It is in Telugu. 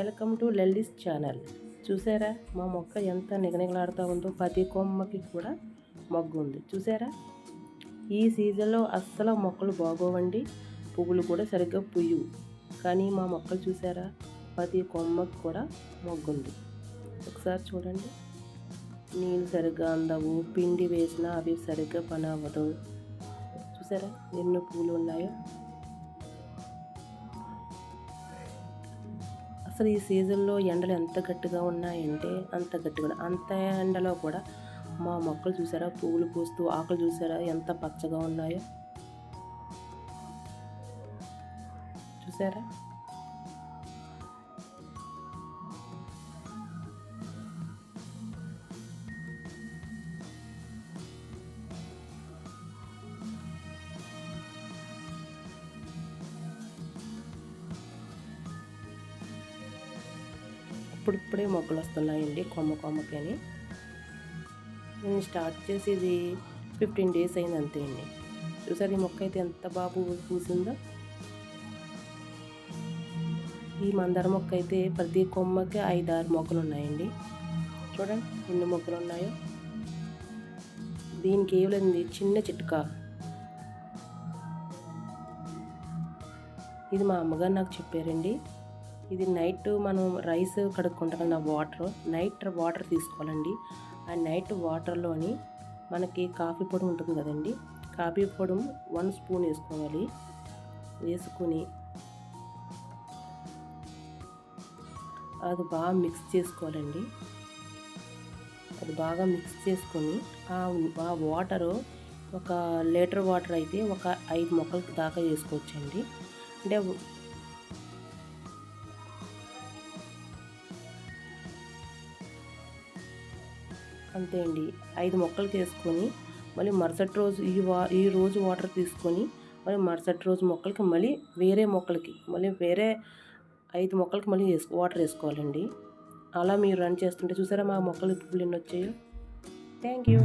Welcome to లెల్లీస్ channel. చూసారా మా మొక్క ఎంత నిగనిగలాడుతూ ఉందో, ప్రతి కొమ్మకి కూడా మొగ్గు ఉంది. చూసారా, ఈ సీజన్లో అస్సలు మొక్కలు బాగోవండి, పువ్వులు కూడా సరిగ్గా పుయ్యవు. కానీ మా మొక్కలు చూసారా, ప్రతి కొమ్మకి కూడా మొగ్గు ఉంది. ఒకసారి చూడండి, నీళ్ళు సరిగ్గా అందవు, పిండి వేసినా అవి సరిగ్గా పని అవ్వదు. చూసారా ఎన్ని పువ్వులు ఉన్నాయో. అసలు ఈ సీజన్లో ఎండలు ఎంత గట్టిగా ఉన్నాయంటే అంత గట్టిగా ఉన్నాయి. అంత ఎండలో కూడా మా మొక్కలు చూసారా, పువ్వులు పూస్తూ ఆకులు చూసారా ఎంత పచ్చగా ఉన్నాయో. చూసారా, ఇప్పుడిప్పుడే మొక్కలు వస్తున్నాయండి కొమ్మకి అని. నేను స్టార్ట్ చేసి ఇది 15 days అయింది అంతే అండి. చూసారు ఈ మొక్క అయితే ఎంత బాగా పూసిందో. ఈ మందార మొక్క అయితే ప్రతి కొమ్మకి 5-6 మొక్కలు ఉన్నాయండి. చూడండి ఎన్ని మొక్కలు ఉన్నాయో. దీనికి ఏమిలేదు, చిన్న చిట్కా. ఇది మా అమ్మగారు నాకు చెప్పారండి. ఇది నైట్ మనం రైస్ కడుక్కుంటాం కదా, నైట్ వాటర్ తీసుకోవాలండి. ఆ నైట్ వాటర్లోని మనకి కాఫీ పొడి ఉంటుంది కదండి, కాఫీ పొడి 1 స్పూన్ వేసుకోవాలి. వేసుకుని అది బాగా మిక్స్ చేసుకోవాలండి. అది బాగా మిక్స్ చేసుకొని ఆ వాటరు, 1 లీటర్ వాటర్ అయితే ఒక 5 మొక్కలకి దాకా వేసుకోవచ్చండి. అంటే అంతే అండి. 5 మొక్కలకి వేసుకొని మళ్ళీ మరుసటి రోజు ఈ రోజు వాటర్ తీసుకొని మళ్ళీ మరుసటి రోజు మొక్కలకి మళ్ళీ వేరే 5 మొక్కలకి మళ్ళీ వాటర్ వేసుకోవాలండి. అలా మీరు రన్ చేస్తుంటే చూసారా మా మొక్కలు పువ్వులు ఎన్ని వచ్చాయో. Thank you.